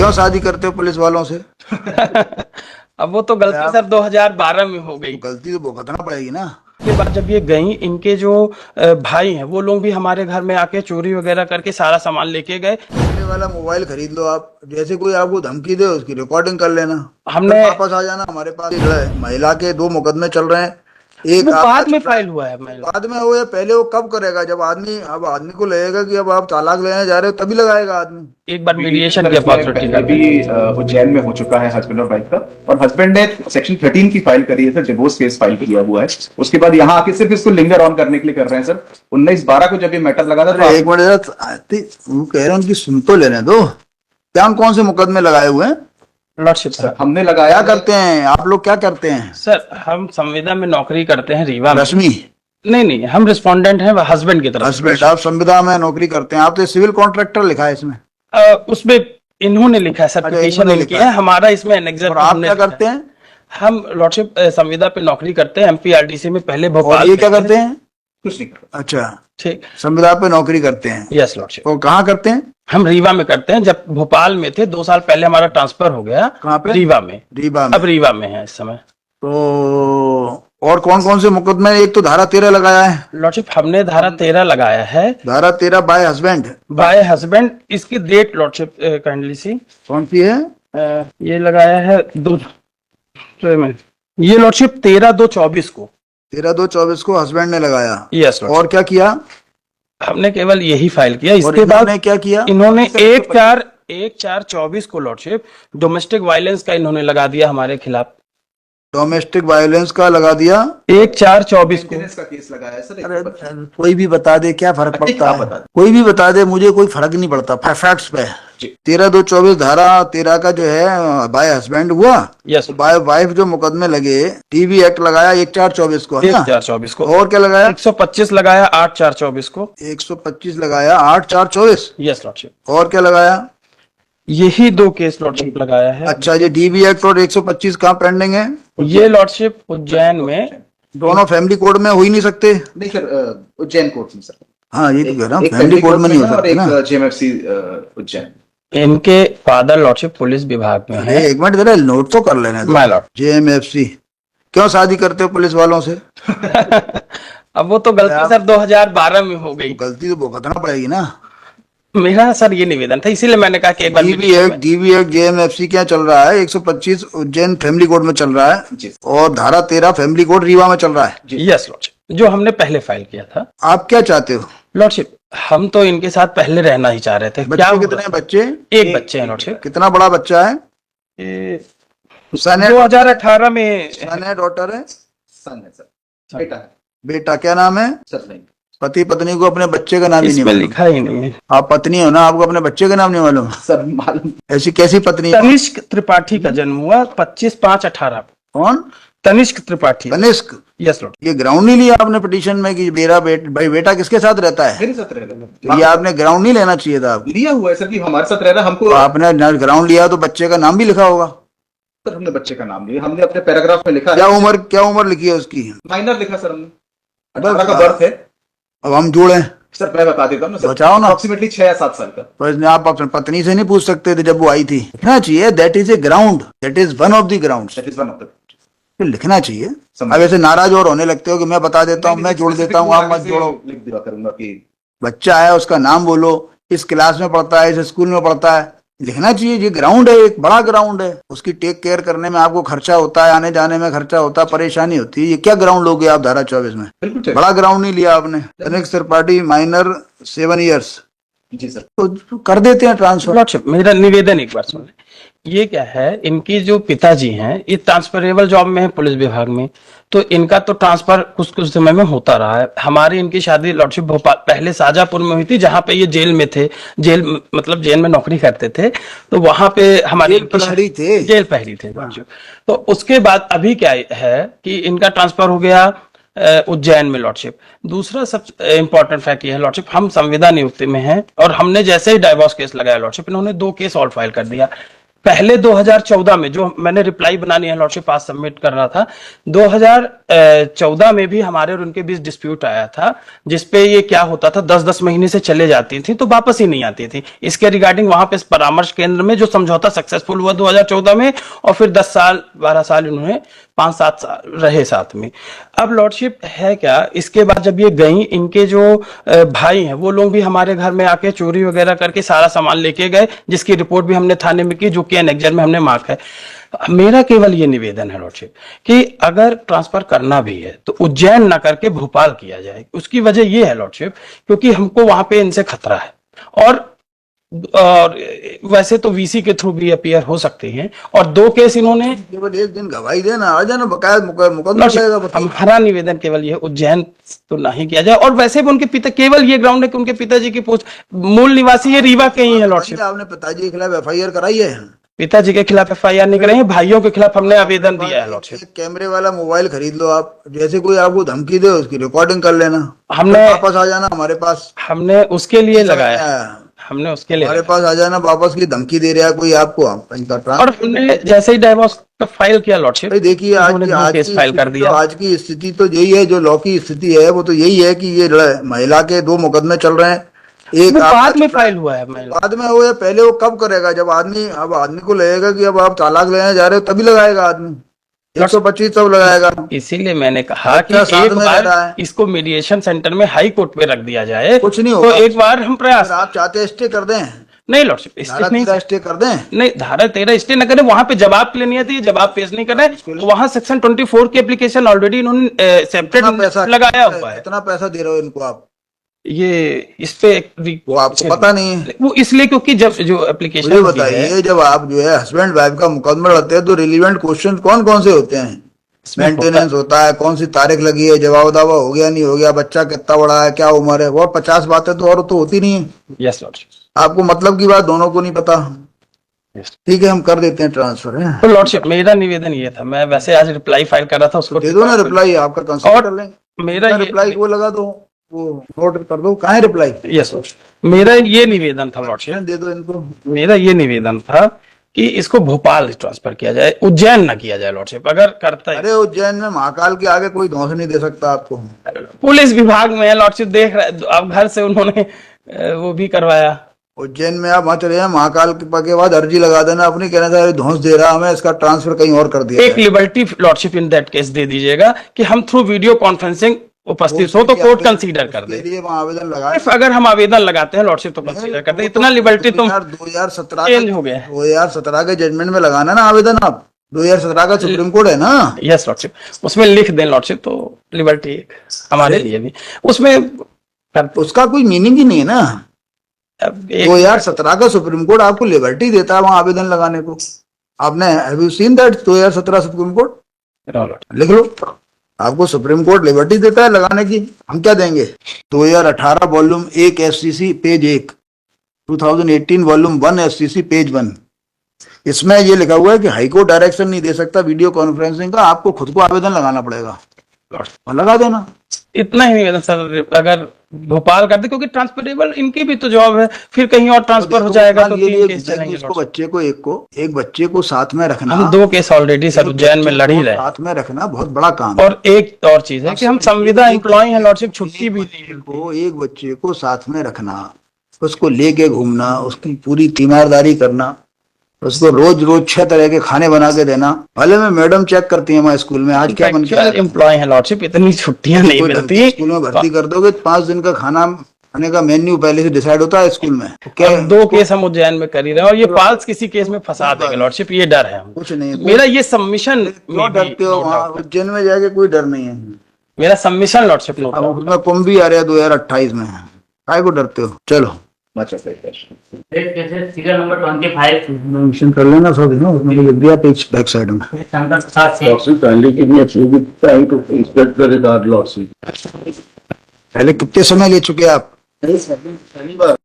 क्यों शादी करते हो पुलिस वालों से? अब वो तो गलती सर 2012 में हो गई। गलती तो भुगतना पड़ेगी ना। के बाद जब ये गई, इनके जो भाई हैं वो लोग भी हमारे घर में आके चोरी वगैरह करके सारा सामान लेके गए। ये वाला मोबाइल खरीद लो आप, जैसे कोई आपको धमकी दे उसकी रिकॉर्डिंग कर लेना, हमने फिर वापस आ जाना हमारे पास। महिला के 2 मुकदमे चल रहे हैं, एक वो आपका बाद में चल रहा है। फाइल हुआ है महिला। बाद में हो या पहले, वो कब करेगा? जब आदमी को लगेगा कि अब आप तालाक लेने जा रहे हो, तभी लगाएगा आदमी। एक बार मीडिएशन की अपॉर्चुनिटी पहले भी उज्जैन में हो चुका है हस्बैंड और वाइफ का, और हस्बैंड ने सेक्शन 13 की फाइल करी है सर, डिवोर्स केस फाइल किया हुआ है। उसके बाद यहाँ आके सिर्फ इसको लिंगर ऑन करने के लिए कर रहे हैं सर। 19/12 को जब ये मैटर लगा था तो एक मिनट वो कह रहे हैं उनकी सुन तो लेने दो। क्या कौन से मुकदमे लगाए हुए हैं? लॉर्डशिप सर हमने क्या लगाया करते हैं आप लोग, क्या करते हैं? सर हम संविदा में नौकरी करते हैं, रीवा में। रश्मि? नहीं, हम रिस्पोंडेंट हैं हस्बैंड की तरफ हस्बैंड, आप संविदा में नौकरी करते हैं, आप तो सिविल कॉन्ट्रैक्टर लिखा है इसमें। उसमें इन्होंने लिखा है सर, अच्छा, पिटीशन इन्होंने इनकी लिखा है, है। हमारा इसमें एनेक्सर और आप क्या करते हैं? हम लॉर्डशिप संविदा पे नौकरी करते हैं, एमपीआरडीसी में, पहले और भोपाल। ये क्या करते हैं? कुछ नहीं करता। अच्छा, ठीक, संविदा पे नौकरी करते हैं। Yes lordship. और कहाँ करते हैं? हम रीवा में करते हैं। जब भोपाल में थे 2 साल पहले हमारा ट्रांसफर हो गया। कहाँ पे? रीवा में। रीवा में। अब रीवा में है इस समय। तो और कौन कौन से मुकदमे? एक तो धारा 13 लगाया है। लॉर्डशिप हमने धारा 13 लगाया है धारा 13 बाय हस्बैंड। Bye husband. इसकी डेट लॉर्डशिप काइंडली सी, कौन सी है? ये लगाया है ये लॉर्डशिप 13/2/24 को। 13/2/24 को हस्बैंड ने लगाया। Yes lordship. और क्या किया? हमने केवल यही फाइल किया। और इसके बाद इन्होंने क्या किया? इन्होंने 1/4/24 को लॉर्डशिप डोमेस्टिक वायलेंस का इन्होंने लगा दिया हमारे खिलाफ। डोमेस्टिक वायलेंस का लगा दिया। 1/4/24 को। मेंटेनेंस का केस लगाया है सर। अरे कोई भी बता दे, क्या फर्क पड़ता आप है? बता दें। कोई भी बता दे, मुझे कोई फर्क नहीं पड़ता, फैक्ट्स पे। जी। 13/2/24 धारा 13 का जो है बाय हस्बैंड हुआ। यस, बाय वाइफ जो मुकदमे लगे, टीवी एक्ट लगाया 1/4/24 को, है ना? 1/4/24 को। और क्या लगाया? 125 लगाया 8/4/24 को। 125 लगाया 8/4/24। Yes lordship. और क्या लगाया? यही 2 केस लॉर्डशिप लगाया है। अच्छा, ये डीबी एक्ट और 125 कहाँ पेंडिंग है? ये लॉर्डशिप उज्जैन में। दोनों फैमिली कोर्ट में हो ही नहीं सकते। नहीं सर, उज्जैन कोर्ट में सर। हाँ, ये तो कह रहा हूँ, एक फैमिली कोर्ट में नहीं हो और सकते एक ना। जेएमएफसी उज्जैन। इनके फादर लॉर्डशिप पुलिस विभाग में है। एक मिनट जरा नोट तो कर लेने दो। My Lord. जेएमएफसी। क्यों शादी करते हो पुलिस वालों से? अब वो तो गलती सर 2012 में हो गई। गलती तो भुगतना पड़ेगी ना। मेरा सर ये निवेदन था, इसीलिए मैंने कहा कि एक बार डीबी एक्ट जेएमएफसी क्या चल रहा है? 125 उज्जैन फैमिली कोर्ट में चल रहा है, जी। और धारा 13 फैमिली कोर्ट रीवा में चल रहा है। यस लॉर्डशिप, जो हमने पहले फाइल किया था। आप क्या चाहते हो? लॉर्डशिप हम तो इनके साथ पहले रहना ही चाह रहे थे। क्या बच्चे कितने हैं? बच्चे एक बच्चे हैं लॉर्डशिप। कितना बड़ा बच्चा है? सन है? 2018 में। सन है, डॉटर है? सन है सर, बेटा है बेटा। क्या नाम है? सर। नहीं पति पत्नी को अपने बच्चे का नाम ही नहीं इसमें मालूम? लिखा ही नहीं है। आप पत्नी हो ना, आपको अपने बच्चे का नाम नहीं मालूम? सर, मालूम। ऐसी कैसी पत्नी है? तनिष्क त्रिपाठी का जन्म हुआ 25/5/18 को। कौन? तनिष्क त्रिपाठी। कनिष्क। Yes lord. ये ग्राउंड नहीं लिया आपने पिटीशन में कि मेरा भाई बेटा किसके साथ रहता है? मेरे साथ रह रहा तो ये आपने ग्राउंड नहीं लेना चाहिए था आपको। लिया हुआ है सर कि हमारे साथ रह रहा है। हमको तो आपने ग्राउंड लिया तो बच्चे का नाम भी लिखा होगा। सर, हमने बच्चे का नाम लिया, हमने अपने पैराग्राफ में लिखा क्या है। उम्र लिखी है उसकी? माइनर लिखा सर हमने। बस 18 का बर्थ है अब हम जोड़े। सर। मैं बता देता हूँ ना सर, बताओ ना। अप्रोक्सीमेटली 6 या 7 साल का। तो आप अपनी पत्नी से नहीं पूछ सकते थे जब वो आई थी? लिखना चाहिए that is a ground, that is one of the ground. That is one of the. लिखना चाहिए। समझ अब ऐसे नाराज और होने लगते हो कि मैं बता देता हूँ, मैं जोड़ देता हूँ, आप मत जोड़ो। लिख दिया करूंगा कि बच्चा है, उसका नाम बोलो, इस क्लास में पढ़ता है, इस स्कूल में पढ़ता है। लिखना चाहिए। ये ग्राउंड है, एक बड़ा ग्राउंड है, उसकी टेक केयर करने में आपको खर्चा होता है, आने जाने में खर्चा होता है, परेशानी होती है। ये क्या ग्राउंड लोगे आप धारा 24 में? बिल्कुल ठीक। बड़ा ग्राउंड नहीं लिया आपने। तनिष्क त्रिपाठी माइनर 7 years, जी सर। तो कर देते हैं ट्रांसफर। लॉर्डशिप मेरा निवेदन एक बार सुन। ये क्या है, इनकी जो पिताजी हैं ये ट्रांसफरेबल जॉब में है पुलिस विभाग में, तो इनका तो ट्रांसफर कुछ कुछ समय में होता रहा है। हमारी इनकी शादी लॉर्डशिप भोपाल पहले शाजापुर में हुई थी, जहां पे ये जेल में थे। जेल मतलब जेल में नौकरी करते थे, तो वहां पे हमारी जेल प्रहरी थे। जेल प्रहरी थे लॉर्डशिप। तो उसके बाद अभी क्या है कि इनका ट्रांसफर हो गया उज्जैन में लॉर्डशिप। दूसरा सब इंपॉर्टेंट फैक्ट ये है लॉर्डशिप, हम संविदा नियुक्ति में हैं, और हमने जैसे ही डाइवोर्स केस लगाया लॉर्डशिप, इन्होंने 2 केस और फाइल कर दिया। पहले 2014 में जो मैंने रिप्लाई बनानी है लॉर्डशिप आज सबमिट करना था, 2014 में भी हमारे और उनके बीच डिस्प्यूट आया था, जिसपे ये क्या होता था 10-10 महीने से चले जाती थी तो वापस ही नहीं आती थी। इसके रिगार्डिंग वहां पे परामर्श केंद्र में जो समझौता सक्सेसफुल हुआ 2014 में, और फिर 10 साल 12 साल इन्होंने 5-7 साल रहे साथ में। अब लॉर्डशिप है क्या, इसके बाद जब ये गई, इनके जो भाई हैं वो लोग भी हमारे घर में आके चोरी वगैरह करके सारा सामान लेके गए, जिसकी रिपोर्ट भी हमने थाने में की, जो कि एनेक्जर में हमने मार्क है। मेरा केवल ये निवेदन है लॉर्डशिप कि अगर ट्रांसफर करना भी है तो उज्जैन ना करके भोपाल किया जाए। उसकी वजह ये है लॉर्डशिप, क्योंकि हमको वहां पे इनसे खतरा है, और वैसे तो वीसी के थ्रू भी अपीयर हो सकते हैं, और 2 केस इन्होंने केवल एक दिन गवाही देना, आ जाना, बकायदा मुकदमा चलेगा। हमारा निवेदन केवल ये उज्जैन तो नहीं किया जाए। और वैसे भी उनके पिता, केवल ये ग्राउंड है कि उनके पिताजी की पोस्ट मूल निवासी ये रीवा के ही है लॉर्डशिप। आपने पिताजी के खिलाफ FIR कराई है? पिताजी के खिलाफ FIR नहीं कराई है, भाइयों के खिलाफ हमने आवेदन दिया है लॉर्डशिप। एक कैमरे वाला मोबाइल खरीद लो आप, जैसे कोई आपको धमकी दे उसकी रिकॉर्डिंग कर लेना, हमने वापस आ जाना हमारे पास। हमने उसके लिए लगाया, हमने उसके लिए हमारे पास आ जाना, वापस की धमकी दे रहा है कोई आपको, इनका और हमने जैसे ही डाइवोर्स का फाइल किया लॉर्डशिप, देखिए आज फाइल कर दिया। आज की स्थिति तो यही है, जो लॉ की स्थिति है वो तो यही है कि ये महिला के 2 मुकदमे चल रहे हैं। एक बाद में फाइल हुआ है, बाद में हुआ है, पहले वो कब करेगा? जब आदमी को लगेगा कि अब आप तलाक लेने जा रहे हो तभी लगाएगा आदमी, 125 तब लगाएगा। इसीलिए मैंने कहा कि एक बार इसको मीडिएशन सेंटर में हाई कोर्ट पे रख दिया जाए, कुछ नहीं तो होगा। एक बार हम प्रयास, आप चाहते स्टे कर दें? नहीं लॉर्डशिप, स्टे कर दें, नहीं धारा 13 स्टे न करें, वहां पे जवाब के लिए नहीं आती, जवाब पेश नहीं कर रहे, तो वहां सेक्शन 24 की एप्लीकेशन ऑलरेडी इन्होंने सेपरेट लगाया हुआ है। इतना पैसा दे रहे हो इनको आप, ये इस पे वो आपको पता नहीं है? वो इसलिए क्योंकि जब जो एप्लीकेशन बताइए, जब आप जो है हस्बैंड वाइफ का मुकदमा लड़ते हैं तो रिलीवेंट क्वेश्चन कौन कौन से होते हैं? मेंटेनेंस होता है, कौन सी तारीख लगी है, जवाब दावा हो गया नहीं हो गया, बच्चा कितना बड़ा है, क्या उम्र है, वो 50 बातें तो और तो होती नहीं है। यस लॉर्डशिप, आपको मतलब की बात दोनों को नहीं पता। ठीक है, हम कर देते हैं ट्रांसफर है। तो लॉर्डशिप मेरा निवेदन ये था, मैं वैसे आज रिप्लाई फाइल कर रहा था, उसको दे दो ना रिप्लाई, आपका कंसिडर कर लेंगे। मेरा रिप्लाई वो लगा दो, वो नोट कर दो, कहाँ है रिप्लाई? यस लॉर्डशिप, मेरा ये निवेदन था लॉर्डशिप, दे दो इनको। मेरा ये निवेदन था कि इसको भोपाल ट्रांसफर किया जाए, उज्जैन ना किया जाए लॉर्डशिप, अगर करता है। अरे उज्जैन में महाकाल के आगे कोई धौंस नहीं दे सकता आपको। पुलिस विभाग में है लॉर्डशिप, देख रहे अब घर से उन्होंने वो भी करवाया। उज्जैन में आप वहां चले जाए, महाकाल के बाद अर्जी लगा देना अपनी, कहना था धौंस दे रहा हमें, इसका ट्रांसफर कहीं और कर दिया। एक liberty lordship in that case दे दीजिएगा कि हम थ्रू वीडियो कॉन्फ्रेंसिंग उपस्थित हो तो कोर्ट कंसीडर कर दे। आवेदन लगाए, अगर हम आवेदन लगाते हैं लॉर्डशिप तो कंसीडर कर दे, इतना लिबर्टी तुम 2017 चेंज हो गया, 2017 के जजमेंट में लगाना ना आवेदन आप, 2017 का सुप्रीम कोर्ट है ना। यस लॉर्डशिप, उसमें लिख दें लॉर्डशिप, तो लिबर्टी हमारे लिए भी उसमें, उसका कोई मीनिंग ही नहीं है ना। 2017 का सुप्रीम कोर्ट आपको लिबर्टी देता है वहां आवेदन लगाने को। आपने have you seen that 2017 supreme court? लिख लो, आपको सुप्रीम कोर्ट लिबर्टी देता है लगाने की, हम क्या देंगे? 2018 volume 1 FCC page 1, 2018 volume 1 FCC page 1, इसमें ये लिखा हुआ है कि हाईकोर्ट डायरेक्शन नहीं दे सकता वीडियो कॉन्फ्रेंसिंग का, आपको खुद को आवेदन लगाना पड़ेगा और लगा देना। इतना ही निवेदन सर, अगर भोपाल कर दे, क्योंकि ट्रांसफरेबल इनकी भी तो जॉब है, फिर कहीं और ट्रांसफर हो जाएगा तो 3 केस चलेंगे। बच्चे को एक बच्चे को साथ में रखना, हम 2 केस ऑलरेडी सर उज्जैन में लड़ ही रहे, साथ में रखना बहुत बड़ा काम है। और एक और चीज है कि हम संविदा एम्प्लॉय हैं लॉर्डशिप, छुट्टी भी को एक बच्चे को साथ में रखना, उसको लेके घूमना, उसकी पूरी तीमारदारी करना, उसको रोज 6 तरह के खाने बना के देना। भले में मैडम चेक करती है हमारे स्कूल में आज क्या बन गया, एम्प्लॉय है लॉर्डशिप, इतनी छुट्टियां नहीं मिलती। स्कूल में भर्ती कर दोगे 5 दिन का खाने का मेन्यू पहले से डिसाइड होता है स्कूल में। क्या 2 केस हम उज्जैन में कर ही रहे हैं, और ये पाल्स किसी केस में फंसा देंगे लॉर्डशिप, ये डर है। कुछ नहीं, मेरा ये सबमिशन, क्यों डरते हो? वहाँ उज्जैन में जाके कोई डर नहीं है, मेरा सबमिशन लॉर्डशिप। उसमें कुंभ भी आ रहा है 2028 में, काय को डरते हो? चलो सीरियल नंबर 25 मेंशन कर लेना सब, ना उसमें लिख दिया पेज बैक साइड में। Shankar Prasad Singh. Lordship, kindly give me a few bit time to inspect the regard, Lordship. पहले कितने समय ले चुके आप? पहली बार